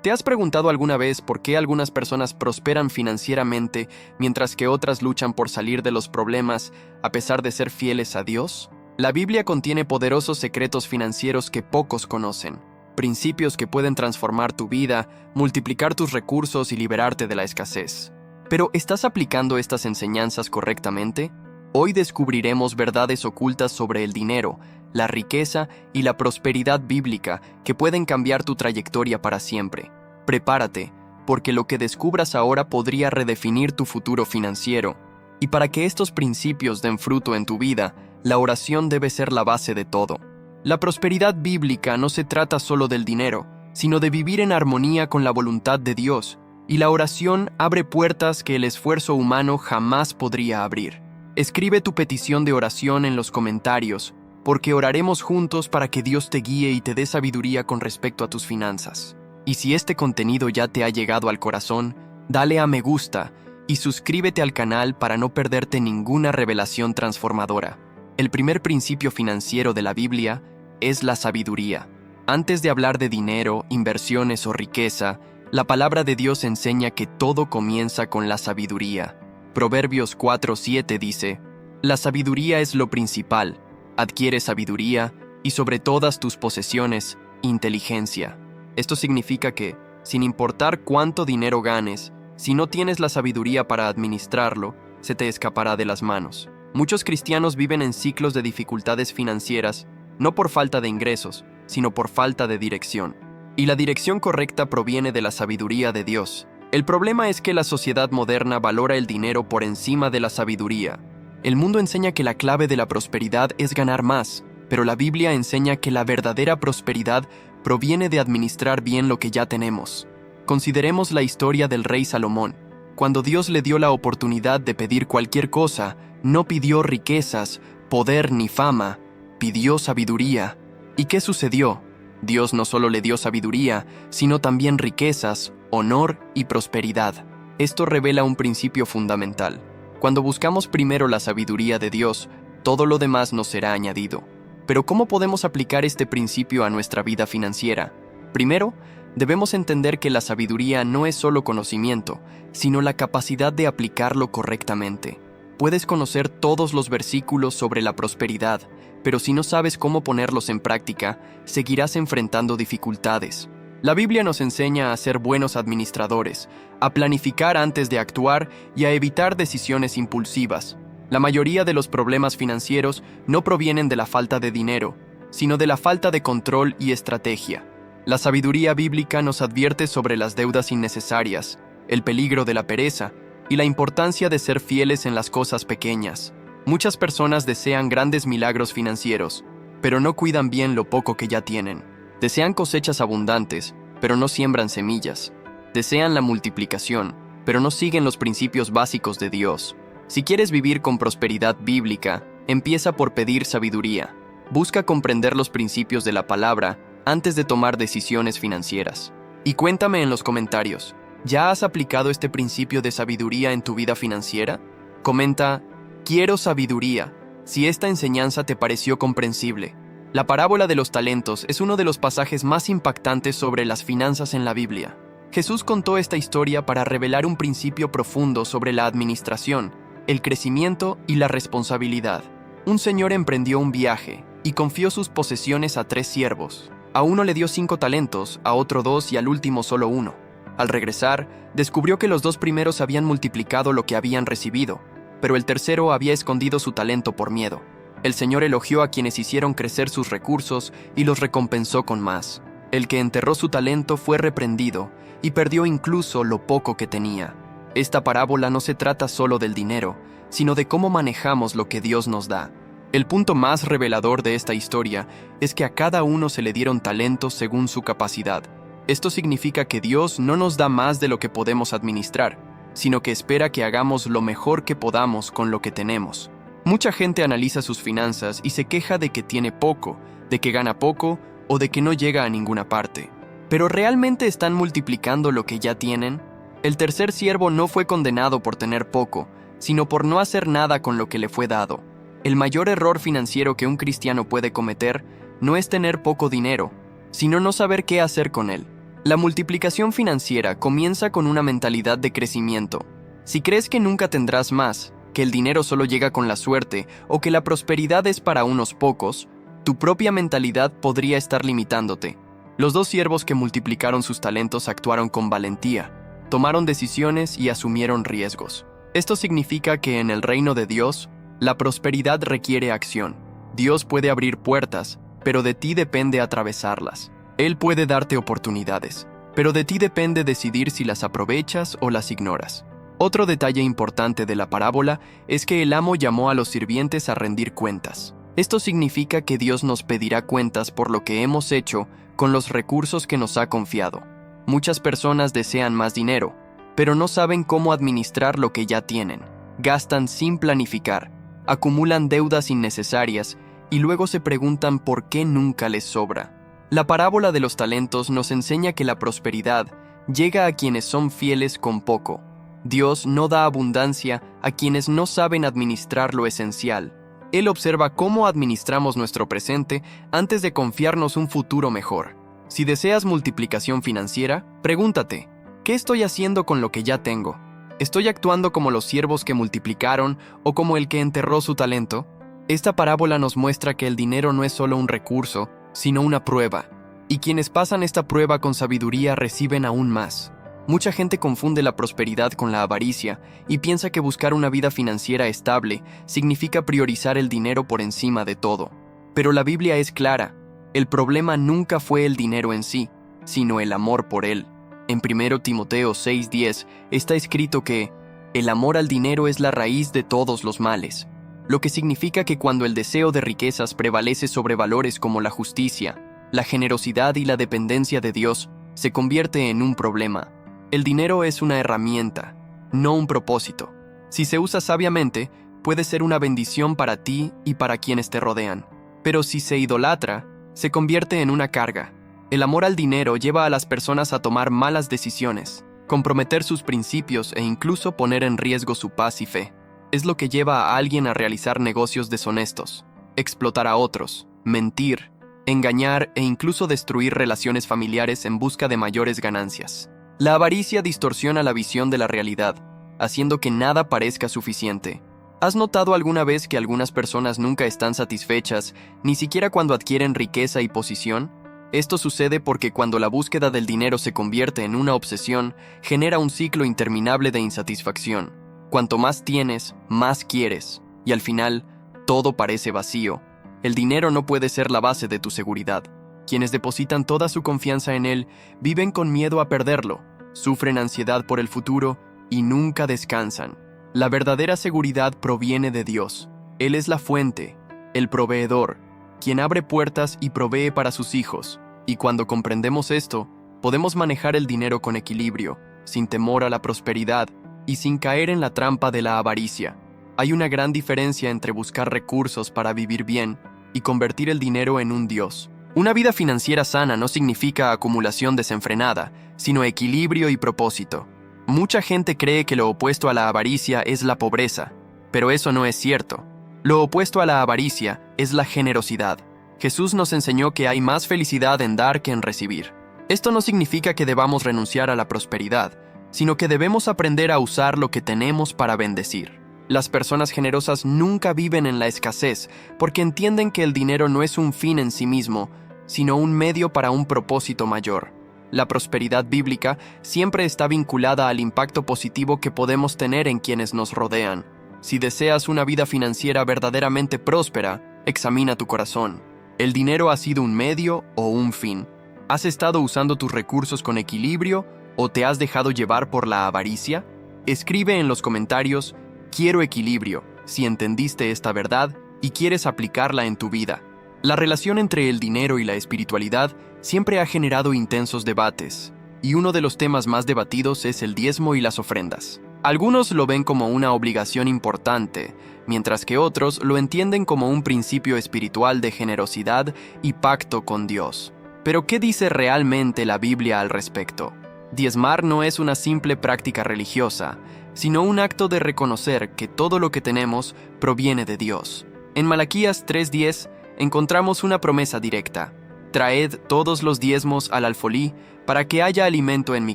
¿Te has preguntado alguna vez por qué algunas personas prosperan financieramente mientras que otras luchan por salir de los problemas a pesar de ser fieles a Dios? La Biblia contiene poderosos secretos financieros que pocos conocen, principios que pueden transformar tu vida, multiplicar tus recursos y liberarte de la escasez. Pero, ¿estás aplicando estas enseñanzas correctamente? Hoy descubriremos verdades ocultas sobre el dinero, la riqueza y la prosperidad bíblica que pueden cambiar tu trayectoria para siempre. Prepárate, porque lo que descubras ahora podría redefinir tu futuro financiero. Y para que estos principios den fruto en tu vida, la oración debe ser la base de todo. La prosperidad bíblica no se trata solo del dinero, sino de vivir en armonía con la voluntad de Dios, y la oración abre puertas que el esfuerzo humano jamás podría abrir. Escribe tu petición de oración en los comentarios, porque oraremos juntos para que Dios te guíe y te dé sabiduría con respecto a tus finanzas. Y si este contenido ya te ha llegado al corazón, dale a me gusta y suscríbete al canal para no perderte ninguna revelación transformadora. El primer principio financiero de la Biblia es la sabiduría. Antes de hablar de dinero, inversiones o riqueza, la palabra de Dios enseña que todo comienza con la sabiduría. Proverbios 4:7 dice: «La sabiduría es lo principal. Adquiere sabiduría y sobre todas tus posesiones, inteligencia». Esto significa que, sin importar cuánto dinero ganes, si no tienes la sabiduría para administrarlo, se te escapará de las manos. Muchos cristianos viven en ciclos de dificultades financieras, no por falta de ingresos, sino por falta de dirección. Y la dirección correcta proviene de la sabiduría de Dios. El problema es que la sociedad moderna valora el dinero por encima de la sabiduría. El mundo enseña que la clave de la prosperidad es ganar más, pero la Biblia enseña que la verdadera prosperidad proviene de administrar bien lo que ya tenemos. Consideremos la historia del rey Salomón. Cuando Dios le dio la oportunidad de pedir cualquier cosa, no pidió riquezas, poder ni fama, pidió sabiduría. ¿Y qué sucedió? Dios no solo le dio sabiduría, sino también riquezas, honor y prosperidad. Esto revela un principio fundamental. Cuando buscamos primero la sabiduría de Dios, todo lo demás nos será añadido. Pero ¿cómo podemos aplicar este principio a nuestra vida financiera? Primero, debemos entender que la sabiduría no es solo conocimiento, sino la capacidad de aplicarlo correctamente. Puedes conocer todos los versículos sobre la prosperidad, pero si no sabes cómo ponerlos en práctica, seguirás enfrentando dificultades. La Biblia nos enseña a ser buenos administradores, a planificar antes de actuar y a evitar decisiones impulsivas. La mayoría de los problemas financieros no provienen de la falta de dinero, sino de la falta de control y estrategia. La sabiduría bíblica nos advierte sobre las deudas innecesarias, el peligro de la pereza y la importancia de ser fieles en las cosas pequeñas. Muchas personas desean grandes milagros financieros, pero no cuidan bien lo poco que ya tienen. Desean cosechas abundantes, pero no siembran semillas. Desean la multiplicación, pero no siguen los principios básicos de Dios. Si quieres vivir con prosperidad bíblica, empieza por pedir sabiduría. Busca comprender los principios de la palabra antes de tomar decisiones financieras. Y cuéntame en los comentarios, ¿ya has aplicado este principio de sabiduría en tu vida financiera? Comenta: «Quiero sabiduría», si esta enseñanza te pareció comprensible. La parábola de los talentos es uno de los pasajes más impactantes sobre las finanzas en la Biblia. Jesús contó esta historia para revelar un principio profundo sobre la administración, el crecimiento y la responsabilidad. Un señor emprendió un viaje y confió sus posesiones a 3 siervos. A uno le dio 5 talentos, a otro 2 y al último solo 1. Al regresar, descubrió que los 2 primeros habían multiplicado lo que habían recibido, pero el tercero había escondido su talento por miedo. El Señor elogió a quienes hicieron crecer sus recursos y los recompensó con más. El que enterró su talento fue reprendido y perdió incluso lo poco que tenía. Esta parábola no se trata solo del dinero, sino de cómo manejamos lo que Dios nos da. El punto más revelador de esta historia es que a cada uno se le dieron talentos según su capacidad. Esto significa que Dios no nos da más de lo que podemos administrar, sino que espera que hagamos lo mejor que podamos con lo que tenemos. Mucha gente analiza sus finanzas y se queja de que tiene poco, de que gana poco o de que no llega a ninguna parte. ¿Pero realmente están multiplicando lo que ya tienen? El tercer siervo no fue condenado por tener poco, sino por no hacer nada con lo que le fue dado. El mayor error financiero que un cristiano puede cometer no es tener poco dinero, sino no saber qué hacer con él. La multiplicación financiera comienza con una mentalidad de crecimiento. Si crees que nunca tendrás más, que el dinero solo llega con la suerte o que la prosperidad es para unos pocos, tu propia mentalidad podría estar limitándote. Los dos siervos que multiplicaron sus talentos actuaron con valentía, tomaron decisiones y asumieron riesgos. Esto significa que en el reino de Dios, la prosperidad requiere acción. Dios puede abrir puertas, pero de ti depende atravesarlas. Él puede darte oportunidades, pero de ti depende decidir si las aprovechas o las ignoras. Otro detalle importante de la parábola es que el amo llamó a los sirvientes a rendir cuentas. Esto significa que Dios nos pedirá cuentas por lo que hemos hecho con los recursos que nos ha confiado. Muchas personas desean más dinero, pero no saben cómo administrar lo que ya tienen. Gastan sin planificar, acumulan deudas innecesarias y luego se preguntan por qué nunca les sobra. La parábola de los talentos nos enseña que la prosperidad llega a quienes son fieles con poco. Dios no da abundancia a quienes no saben administrar lo esencial. Él observa cómo administramos nuestro presente antes de confiarnos un futuro mejor. Si deseas multiplicación financiera, pregúntate, ¿qué estoy haciendo con lo que ya tengo? ¿Estoy actuando como los siervos que multiplicaron o como el que enterró su talento? Esta parábola nos muestra que el dinero no es solo un recurso, sino una prueba, y quienes pasan esta prueba con sabiduría reciben aún más. Mucha gente confunde la prosperidad con la avaricia y piensa que buscar una vida financiera estable significa priorizar el dinero por encima de todo. Pero la Biblia es clara, el problema nunca fue el dinero en sí, sino el amor por él. En 1 Timoteo 6:10 está escrito que el amor al dinero es la raíz de todos los males, lo que significa que cuando el deseo de riquezas prevalece sobre valores como la justicia, la generosidad y la dependencia de Dios, se convierte en un problema. El dinero es una herramienta, no un propósito. Si se usa sabiamente, puede ser una bendición para ti y para quienes te rodean. Pero si se idolatra, se convierte en una carga. El amor al dinero lleva a las personas a tomar malas decisiones, comprometer sus principios e incluso poner en riesgo su paz y fe. Es lo que lleva a alguien a realizar negocios deshonestos, explotar a otros, mentir, engañar e incluso destruir relaciones familiares en busca de mayores ganancias. La avaricia distorsiona la visión de la realidad, haciendo que nada parezca suficiente. ¿Has notado alguna vez que algunas personas nunca están satisfechas, ni siquiera cuando adquieren riqueza y posición? Esto sucede porque cuando la búsqueda del dinero se convierte en una obsesión, genera un ciclo interminable de insatisfacción. Cuanto más tienes, más quieres, y al final, todo parece vacío. El dinero no puede ser la base de tu seguridad. Quienes depositan toda su confianza en él viven con miedo a perderlo, sufren ansiedad por el futuro y nunca descansan. La verdadera seguridad proviene de Dios. Él es la fuente, el proveedor, quien abre puertas y provee para sus hijos. Y cuando comprendemos esto, podemos manejar el dinero con equilibrio, sin temor a la prosperidad y sin caer en la trampa de la avaricia. Hay una gran diferencia entre buscar recursos para vivir bien y convertir el dinero en un Dios. Una vida financiera sana no significa acumulación desenfrenada, sino equilibrio y propósito. Mucha gente cree que lo opuesto a la avaricia es la pobreza, pero eso no es cierto. Lo opuesto a la avaricia es la generosidad. Jesús nos enseñó que hay más felicidad en dar que en recibir. Esto no significa que debamos renunciar a la prosperidad, sino que debemos aprender a usar lo que tenemos para bendecir. Las personas generosas nunca viven en la escasez porque entienden que el dinero no es un fin en sí mismo, sino un medio para un propósito mayor. La prosperidad bíblica siempre está vinculada al impacto positivo que podemos tener en quienes nos rodean. Si deseas una vida financiera verdaderamente próspera, examina tu corazón. ¿El dinero ha sido un medio o un fin? ¿Has estado usando tus recursos con equilibrio o te has dejado llevar por la avaricia? Escribe en los comentarios: quiero equilibrio, si entendiste esta verdad y quieres aplicarla en tu vida. La relación entre el dinero y la espiritualidad siempre ha generado intensos debates, y uno de los temas más debatidos es el diezmo y las ofrendas. Algunos lo ven como una obligación importante, mientras que otros lo entienden como un principio espiritual de generosidad y pacto con Dios. Pero ¿qué dice realmente la Biblia al respecto? Diezmar no es una simple práctica religiosa, sino un acto de reconocer que todo lo que tenemos proviene de Dios. En Malaquías 3:10 encontramos una promesa directa: Traed todos los diezmos al alfolí, para que haya alimento en mi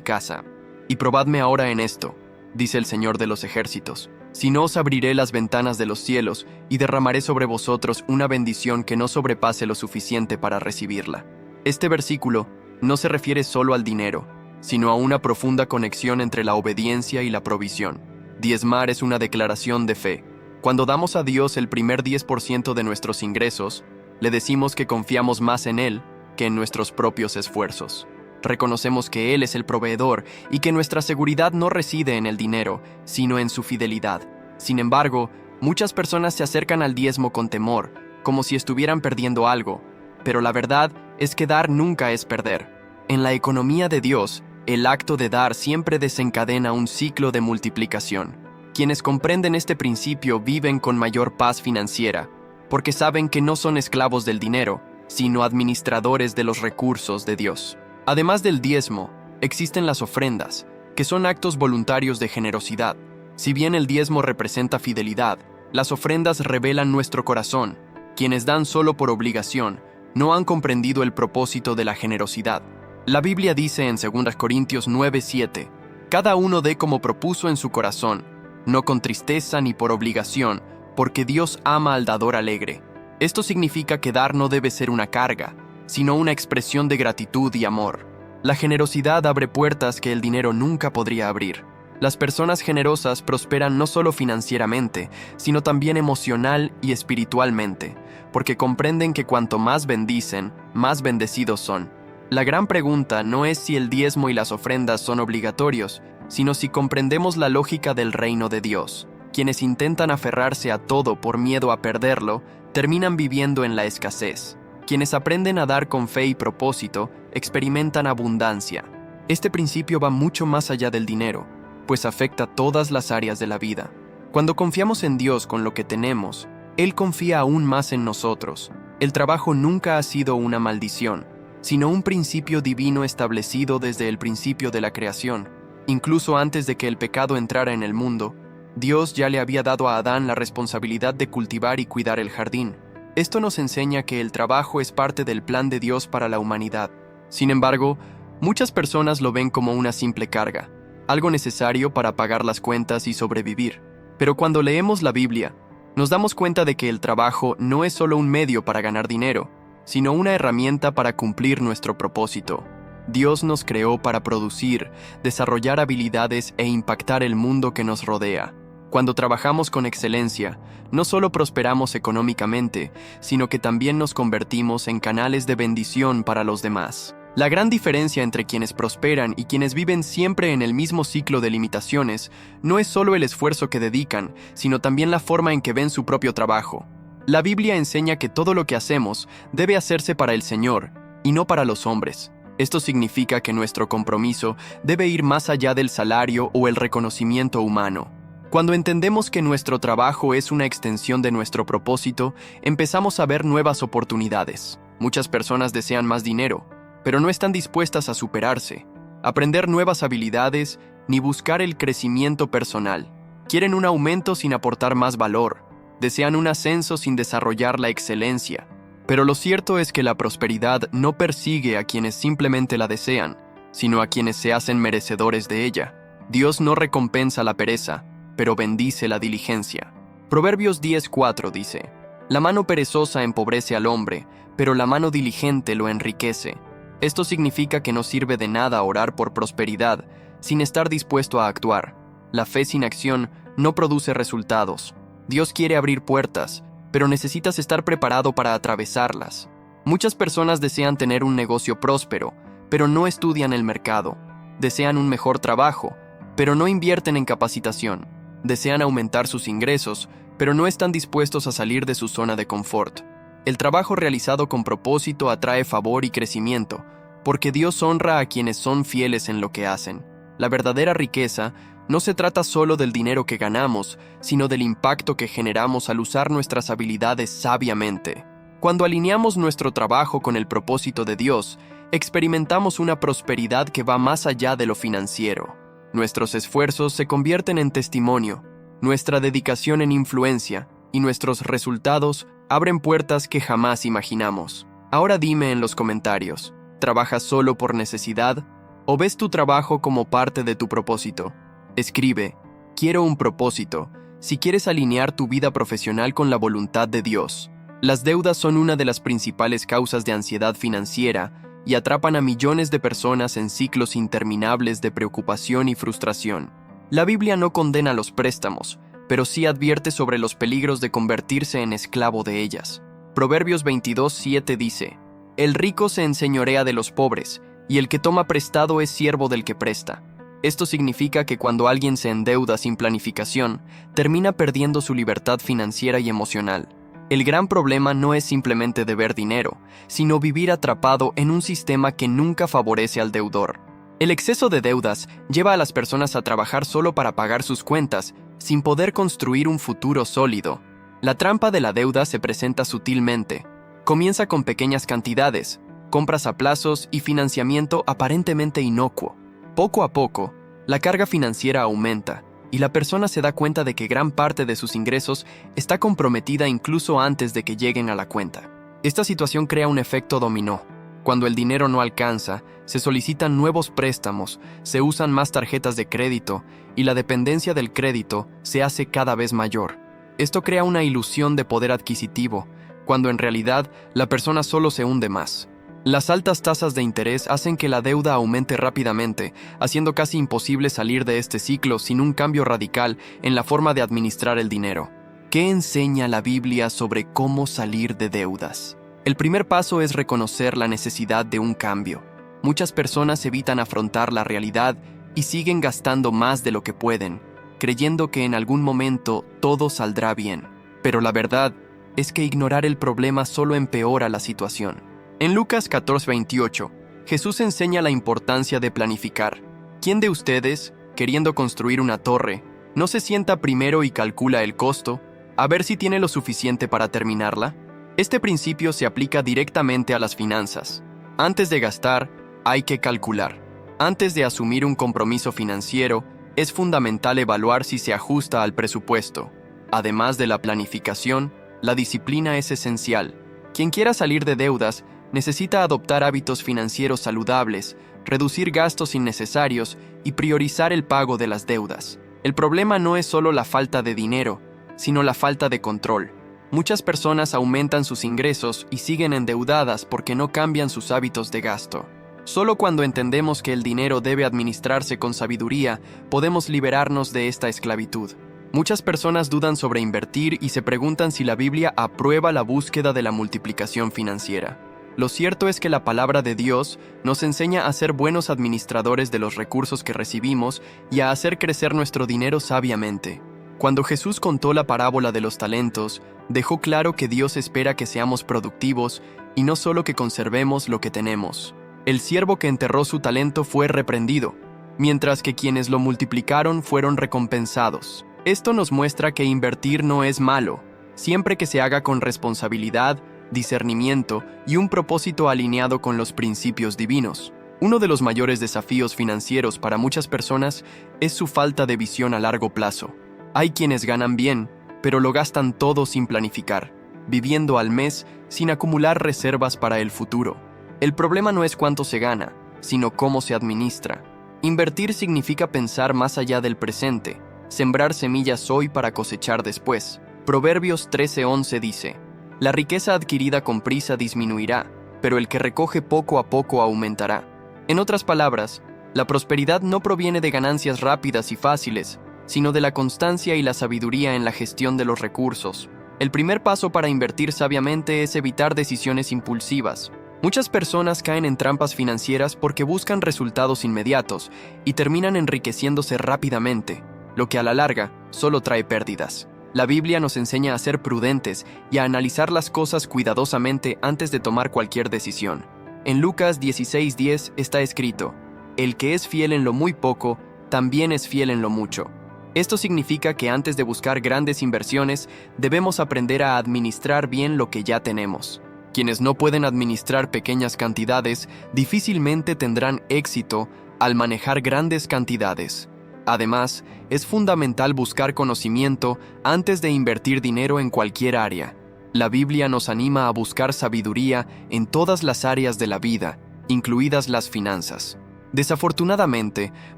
casa. Y probadme ahora en esto, dice el Señor de los ejércitos, si no os abriré las ventanas de los cielos y derramaré sobre vosotros una bendición que no sobrepase lo suficiente para recibirla. Este versículo no se refiere solo al dinero, sino a una profunda conexión entre la obediencia y la provisión. Diezmar es una declaración de fe. Cuando damos a Dios el primer 10% de nuestros ingresos, le decimos que confiamos más en Él que en nuestros propios esfuerzos. Reconocemos que Él es el proveedor y que nuestra seguridad no reside en el dinero, sino en su fidelidad. Sin embargo, muchas personas se acercan al diezmo con temor, como si estuvieran perdiendo algo. Pero la verdad es que dar nunca es perder. En la economía de Dios, el acto de dar siempre desencadena un ciclo de multiplicación. Quienes comprenden este principio viven con mayor paz financiera, porque saben que no son esclavos del dinero, sino administradores de los recursos de Dios. Además del diezmo, existen las ofrendas, que son actos voluntarios de generosidad. Si bien el diezmo representa fidelidad, las ofrendas revelan nuestro corazón. Quienes dan solo por obligación, no han comprendido el propósito de la generosidad. La Biblia dice en 2 Corintios 9:7, cada uno dé como propuso en su corazón, no con tristeza ni por obligación, porque Dios ama al dador alegre. Esto significa que dar no debe ser una carga, sino una expresión de gratitud y amor. La generosidad abre puertas que el dinero nunca podría abrir. Las personas generosas prosperan no solo financieramente, sino también emocional y espiritualmente, porque comprenden que cuanto más bendicen, más bendecidos son. La gran pregunta no es si el diezmo y las ofrendas son obligatorios, sino si comprendemos la lógica del reino de Dios. Quienes intentan aferrarse a todo por miedo a perderlo, terminan viviendo en la escasez. Quienes aprenden a dar con fe y propósito, experimentan abundancia. Este principio va mucho más allá del dinero, pues afecta todas las áreas de la vida. Cuando confiamos en Dios con lo que tenemos, Él confía aún más en nosotros. El trabajo nunca ha sido una maldición, sino un principio divino establecido desde el principio de la creación. Incluso antes de que el pecado entrara en el mundo, Dios ya le había dado a Adán la responsabilidad de cultivar y cuidar el jardín. Esto nos enseña que el trabajo es parte del plan de Dios para la humanidad. Sin embargo, muchas personas lo ven como una simple carga, algo necesario para pagar las cuentas y sobrevivir. Pero cuando leemos la Biblia, nos damos cuenta de que el trabajo no es solo un medio para ganar dinero, sino una herramienta para cumplir nuestro propósito. Dios nos creó para producir, desarrollar habilidades e impactar el mundo que nos rodea. Cuando trabajamos con excelencia, no solo prosperamos económicamente, sino que también nos convertimos en canales de bendición para los demás. La gran diferencia entre quienes prosperan y quienes viven siempre en el mismo ciclo de limitaciones no es solo el esfuerzo que dedican, sino también la forma en que ven su propio trabajo. La Biblia enseña que todo lo que hacemos debe hacerse para el Señor y no para los hombres. Esto significa que nuestro compromiso debe ir más allá del salario o el reconocimiento humano. Cuando entendemos que nuestro trabajo es una extensión de nuestro propósito, empezamos a ver nuevas oportunidades. Muchas personas desean más dinero, pero no están dispuestas a superarse, aprender nuevas habilidades, ni buscar el crecimiento personal. Quieren un aumento sin aportar más valor, desean un ascenso sin desarrollar la excelencia. Pero lo cierto es que la prosperidad no persigue a quienes simplemente la desean, sino a quienes se hacen merecedores de ella. Dios no recompensa la pereza, pero bendice la diligencia. Proverbios 10:4 dice, la mano perezosa empobrece al hombre, pero la mano diligente lo enriquece. Esto significa que no sirve de nada orar por prosperidad sin estar dispuesto a actuar. La fe sin acción no produce resultados. Dios quiere abrir puertas, pero necesitas estar preparado para atravesarlas. Muchas personas desean tener un negocio próspero, pero no estudian el mercado. Desean un mejor trabajo, pero no invierten en capacitación. Desean aumentar sus ingresos, pero no están dispuestos a salir de su zona de confort. El trabajo realizado con propósito atrae favor y crecimiento, porque Dios honra a quienes son fieles en lo que hacen. La verdadera riqueza no se trata solo del dinero que ganamos, sino del impacto que generamos al usar nuestras habilidades sabiamente. Cuando alineamos nuestro trabajo con el propósito de Dios, experimentamos una prosperidad que va más allá de lo financiero. Nuestros esfuerzos se convierten en testimonio, nuestra dedicación en influencia, y nuestros resultados abren puertas que jamás imaginamos. Ahora dime en los comentarios, ¿trabajas solo por necesidad o ves tu trabajo como parte de tu propósito? Escribe, quiero un propósito, si quieres alinear tu vida profesional con la voluntad de Dios. Las deudas son una de las principales causas de ansiedad financiera y atrapan a millones de personas en ciclos interminables de preocupación y frustración. La Biblia no condena los préstamos, pero sí advierte sobre los peligros de convertirse en esclavo de ellas. Proverbios 22:7 dice, «El rico se enseñorea de los pobres, y el que toma prestado es siervo del que presta». Esto significa que cuando alguien se endeuda sin planificación, termina perdiendo su libertad financiera y emocional. El gran problema no es simplemente deber dinero, sino vivir atrapado en un sistema que nunca favorece al deudor. El exceso de deudas lleva a las personas a trabajar solo para pagar sus cuentas, sin poder construir un futuro sólido. La trampa de la deuda se presenta sutilmente. Comienza con pequeñas cantidades, compras a plazos y financiamiento aparentemente inocuo. Poco a poco, la carga financiera aumenta y la persona se da cuenta de que gran parte de sus ingresos está comprometida incluso antes de que lleguen a la cuenta. Esta situación crea un efecto dominó. Cuando el dinero no alcanza, se solicitan nuevos préstamos, se usan más tarjetas de crédito y la dependencia del crédito se hace cada vez mayor. Esto crea una ilusión de poder adquisitivo, cuando en realidad la persona solo se hunde más. Las altas tasas de interés hacen que la deuda aumente rápidamente, haciendo casi imposible salir de este ciclo sin un cambio radical en la forma de administrar el dinero. ¿Qué enseña la Biblia sobre cómo salir de deudas? El primer paso es reconocer la necesidad de un cambio. Muchas personas evitan afrontar la realidad y siguen gastando más de lo que pueden, creyendo que en algún momento todo saldrá bien. Pero la verdad es que ignorar el problema solo empeora la situación. En Lucas 14:28, Jesús enseña la importancia de planificar. ¿Quién de ustedes, queriendo construir una torre, no se sienta primero y calcula el costo, a ver si tiene lo suficiente para terminarla? Este principio se aplica directamente a las finanzas. Antes de gastar, hay que calcular. Antes de asumir un compromiso financiero, es fundamental evaluar si se ajusta al presupuesto. Además de la planificación, la disciplina es esencial. Quien quiera salir de deudas necesita adoptar hábitos financieros saludables, reducir gastos innecesarios y priorizar el pago de las deudas. El problema no es solo la falta de dinero, sino la falta de control. Muchas personas aumentan sus ingresos y siguen endeudadas porque no cambian sus hábitos de gasto. Solo cuando entendemos que el dinero debe administrarse con sabiduría, podemos liberarnos de esta esclavitud. Muchas personas dudan sobre invertir y se preguntan si la Biblia aprueba la búsqueda de la multiplicación financiera. Lo cierto es que la palabra de Dios nos enseña a ser buenos administradores de los recursos que recibimos y a hacer crecer nuestro dinero sabiamente. Cuando Jesús contó la parábola de los talentos, dejó claro que Dios espera que seamos productivos y no solo que conservemos lo que tenemos. El siervo que enterró su talento fue reprendido, mientras que quienes lo multiplicaron fueron recompensados. Esto nos muestra que invertir no es malo, siempre que se haga con responsabilidad, discernimiento y un propósito alineado con los principios divinos. Uno de los mayores desafíos financieros para muchas personas es su falta de visión a largo plazo. Hay quienes ganan bien, pero lo gastan todo sin planificar, viviendo al mes sin acumular reservas para el futuro. El problema no es cuánto se gana, sino cómo se administra. Invertir significa pensar más allá del presente, sembrar semillas hoy para cosechar después. Proverbios 13:11 dice, «La riqueza adquirida con prisa disminuirá, pero el que recoge poco a poco aumentará». En otras palabras, la prosperidad no proviene de ganancias rápidas y fáciles, sino de la constancia y la sabiduría en la gestión de los recursos. El primer paso para invertir sabiamente es evitar decisiones impulsivas. Muchas personas caen en trampas financieras porque buscan resultados inmediatos y terminan enriqueciéndose rápidamente, lo que a la larga solo trae pérdidas. La Biblia nos enseña a ser prudentes y a analizar las cosas cuidadosamente antes de tomar cualquier decisión. En Lucas 16:10 está escrito, «El que es fiel en lo muy poco, también es fiel en lo mucho». Esto significa que antes de buscar grandes inversiones, debemos aprender a administrar bien lo que ya tenemos. Quienes no pueden administrar pequeñas cantidades, difícilmente tendrán éxito al manejar grandes cantidades. Además, es fundamental buscar conocimiento antes de invertir dinero en cualquier área. La Biblia nos anima a buscar sabiduría en todas las áreas de la vida, incluidas las finanzas. Desafortunadamente,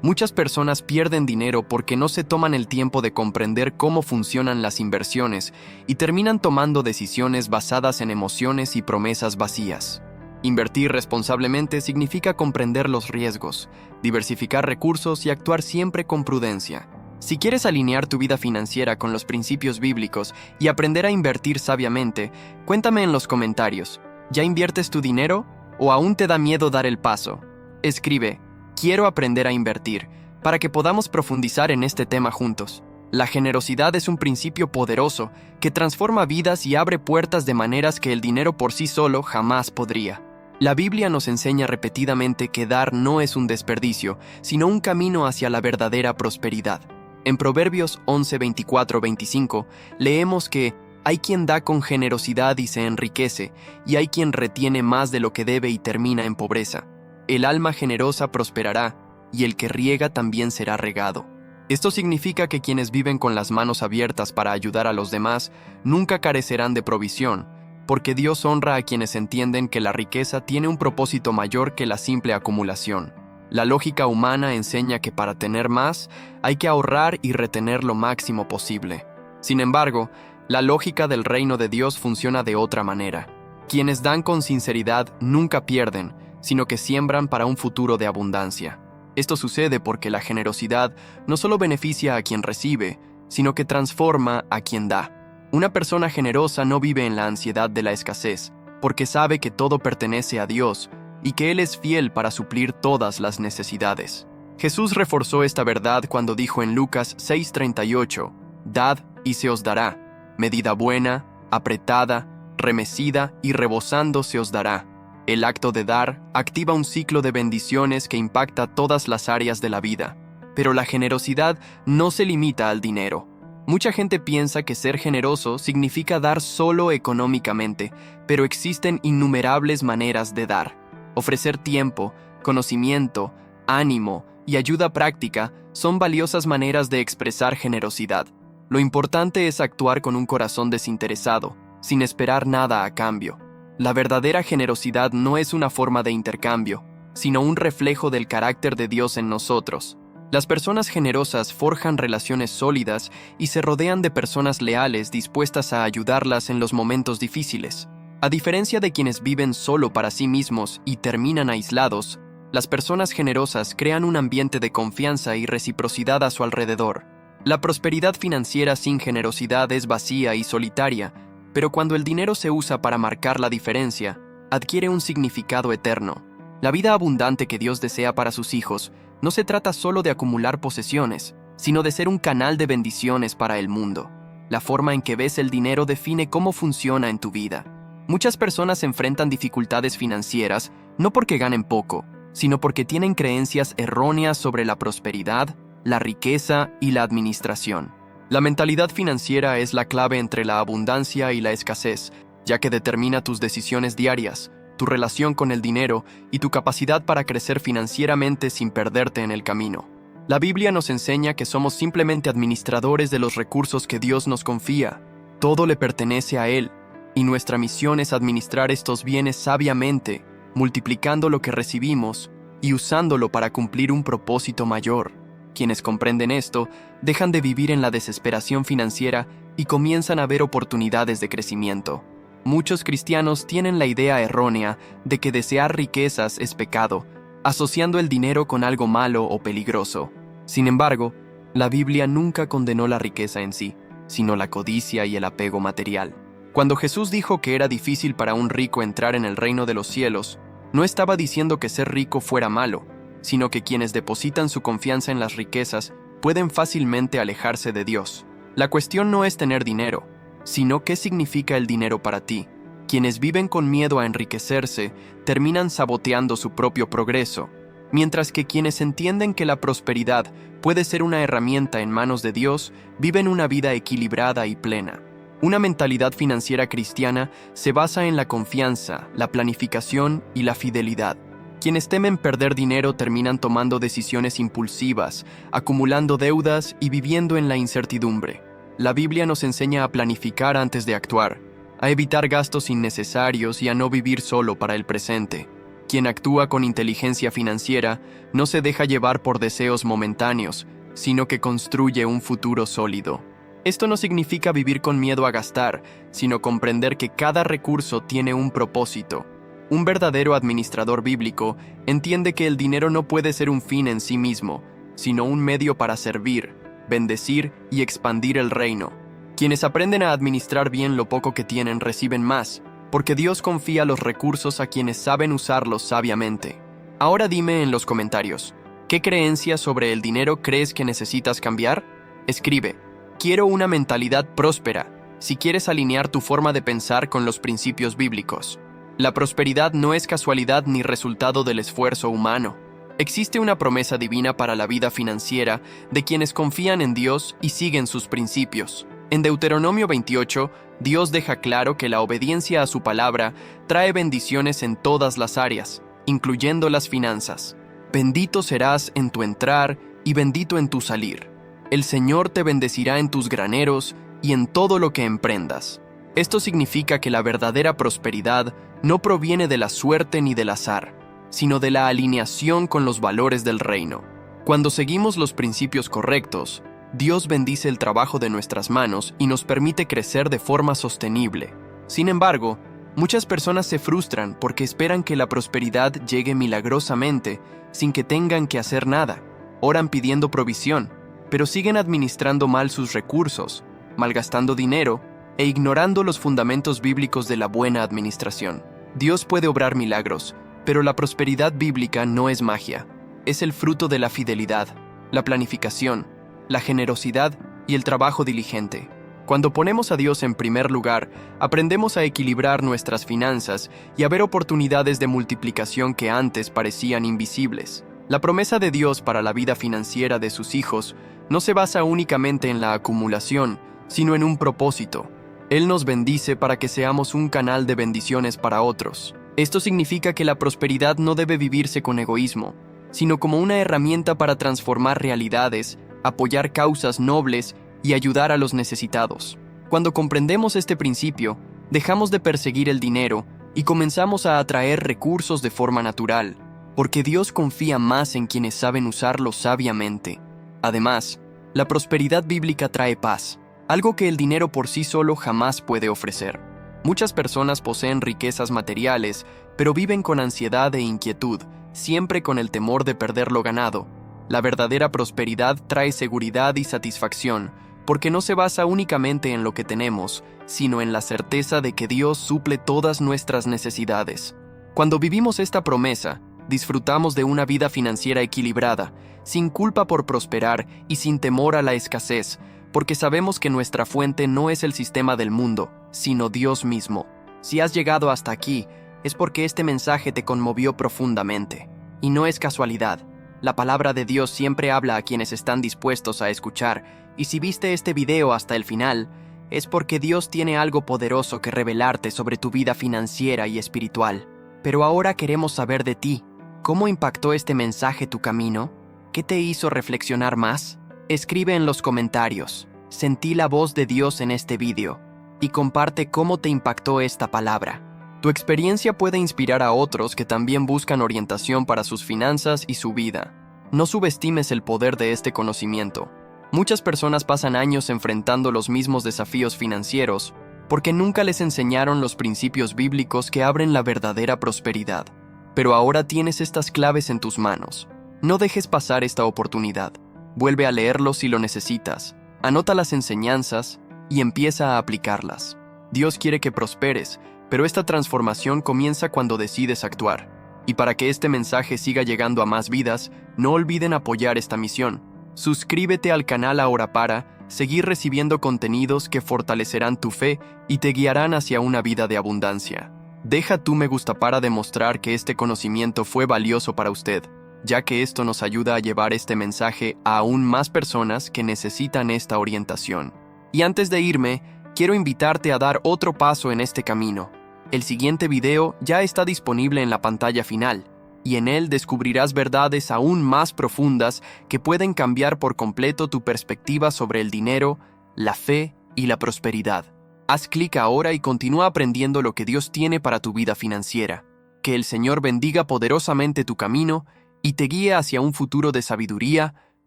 muchas personas pierden dinero porque no se toman el tiempo de comprender cómo funcionan las inversiones y terminan tomando decisiones basadas en emociones y promesas vacías. Invertir responsablemente significa comprender los riesgos, diversificar recursos y actuar siempre con prudencia. Si quieres alinear tu vida financiera con los principios bíblicos y aprender a invertir sabiamente, cuéntame en los comentarios. ¿Ya inviertes tu dinero o aún te da miedo dar el paso? Escribe: quiero aprender a invertir, para que podamos profundizar en este tema juntos. La generosidad es un principio poderoso que transforma vidas y abre puertas de maneras que el dinero por sí solo jamás podría. La Biblia nos enseña repetidamente que dar no es un desperdicio, sino un camino hacia la verdadera prosperidad. En Proverbios 11, 24, 25, leemos que hay quien da con generosidad y se enriquece, y hay quien retiene más de lo que debe y termina en pobreza. El alma generosa prosperará, y el que riega también será regado. Esto significa que quienes viven con las manos abiertas para ayudar a los demás nunca carecerán de provisión, porque Dios honra a quienes entienden que la riqueza tiene un propósito mayor que la simple acumulación. La lógica humana enseña que para tener más hay que ahorrar y retener lo máximo posible. Sin embargo, la lógica del reino de Dios funciona de otra manera. Quienes dan con sinceridad nunca pierden, sino que siembran para un futuro de abundancia. Esto sucede porque la generosidad no solo beneficia a quien recibe, sino que transforma a quien da. Una persona generosa no vive en la ansiedad de la escasez, porque sabe que todo pertenece a Dios y que Él es fiel para suplir todas las necesidades. Jesús reforzó esta verdad cuando dijo en Lucas 6:38, «Dad y se os dará, medida buena, apretada, remecida y rebosando se os dará». El acto de dar activa un ciclo de bendiciones que impacta todas las áreas de la vida. Pero la generosidad no se limita al dinero. Mucha gente piensa que ser generoso significa dar solo económicamente, pero existen innumerables maneras de dar. Ofrecer tiempo, conocimiento, ánimo y ayuda práctica son valiosas maneras de expresar generosidad. Lo importante es actuar con un corazón desinteresado, sin esperar nada a cambio. La verdadera generosidad no es una forma de intercambio, sino un reflejo del carácter de Dios en nosotros. Las personas generosas forjan relaciones sólidas y se rodean de personas leales dispuestas a ayudarlas en los momentos difíciles. A diferencia de quienes viven solo para sí mismos y terminan aislados, las personas generosas crean un ambiente de confianza y reciprocidad a su alrededor. La prosperidad financiera sin generosidad es vacía y solitaria, pero cuando el dinero se usa para marcar la diferencia, adquiere un significado eterno. La vida abundante que Dios desea para sus hijos no se trata solo de acumular posesiones, sino de ser un canal de bendiciones para el mundo. La forma en que ves el dinero define cómo funciona en tu vida. Muchas personas enfrentan dificultades financieras no porque ganen poco, sino porque tienen creencias erróneas sobre la prosperidad, la riqueza y la administración. La mentalidad financiera es la clave entre la abundancia y la escasez, ya que determina tus decisiones diarias, tu relación con el dinero y tu capacidad para crecer financieramente sin perderte en el camino. La Biblia nos enseña que somos simplemente administradores de los recursos que Dios nos confía. Todo le pertenece a Él, y nuestra misión es administrar estos bienes sabiamente, multiplicando lo que recibimos y usándolo para cumplir un propósito mayor. Quienes comprenden esto, dejan de vivir en la desesperación financiera y comienzan a ver oportunidades de crecimiento. Muchos cristianos tienen la idea errónea de que desear riquezas es pecado, asociando el dinero con algo malo o peligroso. Sin embargo, la Biblia nunca condenó la riqueza en sí, sino la codicia y el apego material. Cuando Jesús dijo que era difícil para un rico entrar en el reino de los cielos, no estaba diciendo que ser rico fuera malo, sino que quienes depositan su confianza en las riquezas pueden fácilmente alejarse de Dios. La cuestión no es tener dinero, sino qué significa el dinero para ti. Quienes viven con miedo a enriquecerse terminan saboteando su propio progreso, mientras que quienes entienden que la prosperidad puede ser una herramienta en manos de Dios viven una vida equilibrada y plena. Una mentalidad financiera cristiana se basa en la confianza, la planificación y la fidelidad. Quienes temen perder dinero terminan tomando decisiones impulsivas, acumulando deudas y viviendo en la incertidumbre. La Biblia nos enseña a planificar antes de actuar, a evitar gastos innecesarios y a no vivir solo para el presente. Quien actúa con inteligencia financiera no se deja llevar por deseos momentáneos, sino que construye un futuro sólido. Esto no significa vivir con miedo a gastar, sino comprender que cada recurso tiene un propósito. Un verdadero administrador bíblico entiende que el dinero no puede ser un fin en sí mismo, sino un medio para servir, bendecir y expandir el reino. Quienes aprenden a administrar bien lo poco que tienen reciben más, porque Dios confía los recursos a quienes saben usarlos sabiamente. Ahora dime en los comentarios, ¿qué creencias sobre el dinero crees que necesitas cambiar? Escribe, quiero una mentalidad próspera, si quieres alinear tu forma de pensar con los principios bíblicos. La prosperidad no es casualidad ni resultado del esfuerzo humano. Existe una promesa divina para la vida financiera de quienes confían en Dios y siguen sus principios. En Deuteronomio 28, Dios deja claro que la obediencia a su palabra trae bendiciones en todas las áreas, incluyendo las finanzas. Bendito serás en tu entrar y bendito en tu salir. El Señor te bendecirá en tus graneros y en todo lo que emprendas. Esto significa que la verdadera prosperidad no proviene de la suerte ni del azar, sino de la alineación con los valores del reino. Cuando seguimos los principios correctos, Dios bendice el trabajo de nuestras manos y nos permite crecer de forma sostenible. Sin embargo, muchas personas se frustran porque esperan que la prosperidad llegue milagrosamente sin que tengan que hacer nada. Oran pidiendo provisión, pero siguen administrando mal sus recursos, malgastando dinero e ignorando los fundamentos bíblicos de la buena administración. Dios puede obrar milagros, pero la prosperidad bíblica no es magia. Es el fruto de la fidelidad, la planificación, la generosidad y el trabajo diligente. Cuando ponemos a Dios en primer lugar, aprendemos a equilibrar nuestras finanzas y a ver oportunidades de multiplicación que antes parecían invisibles. La promesa de Dios para la vida financiera de sus hijos no se basa únicamente en la acumulación, sino en un propósito. Él nos bendice para que seamos un canal de bendiciones para otros. Esto significa que la prosperidad no debe vivirse con egoísmo, sino como una herramienta para transformar realidades, apoyar causas nobles y ayudar a los necesitados. Cuando comprendemos este principio, dejamos de perseguir el dinero y comenzamos a atraer recursos de forma natural, porque Dios confía más en quienes saben usarlo sabiamente. Además, la prosperidad bíblica trae paz, algo que el dinero por sí solo jamás puede ofrecer. Muchas personas poseen riquezas materiales, pero viven con ansiedad e inquietud, siempre con el temor de perder lo ganado. La verdadera prosperidad trae seguridad y satisfacción, porque no se basa únicamente en lo que tenemos, sino en la certeza de que Dios suple todas nuestras necesidades. Cuando vivimos esta promesa, disfrutamos de una vida financiera equilibrada, sin culpa por prosperar y sin temor a la escasez, porque sabemos que nuestra fuente no es el sistema del mundo, sino Dios mismo. Si has llegado hasta aquí, es porque este mensaje te conmovió profundamente. Y no es casualidad. La palabra de Dios siempre habla a quienes están dispuestos a escuchar, y si viste este video hasta el final, es porque Dios tiene algo poderoso que revelarte sobre tu vida financiera y espiritual. Pero ahora queremos saber de ti. ¿Cómo impactó este mensaje tu camino? ¿Qué te hizo reflexionar más? Escribe en los comentarios, sentí la voz de Dios en este video, y comparte cómo te impactó esta palabra. Tu experiencia puede inspirar a otros que también buscan orientación para sus finanzas y su vida. No subestimes el poder de este conocimiento. Muchas personas pasan años enfrentando los mismos desafíos financieros porque nunca les enseñaron los principios bíblicos que abren la verdadera prosperidad. Pero ahora tienes estas claves en tus manos. No dejes pasar esta oportunidad. Vuelve a leerlos si lo necesitas, anota las enseñanzas y empieza a aplicarlas. Dios quiere que prosperes, pero esta transformación comienza cuando decides actuar. Y para que este mensaje siga llegando a más vidas, no olviden apoyar esta misión. Suscríbete al canal ahora para seguir recibiendo contenidos que fortalecerán tu fe y te guiarán hacia una vida de abundancia. Deja tu me gusta para demostrar que este conocimiento fue valioso para usted, ya que esto nos ayuda a llevar este mensaje a aún más personas que necesitan esta orientación. Y antes de irme, quiero invitarte a dar otro paso en este camino. El siguiente video ya está disponible en la pantalla final, y en él descubrirás verdades aún más profundas que pueden cambiar por completo tu perspectiva sobre el dinero, la fe y la prosperidad. Haz clic ahora y continúa aprendiendo lo que Dios tiene para tu vida financiera. Que el Señor bendiga poderosamente tu camino y te guíe hacia un futuro de sabiduría,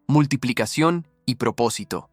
multiplicación y propósito.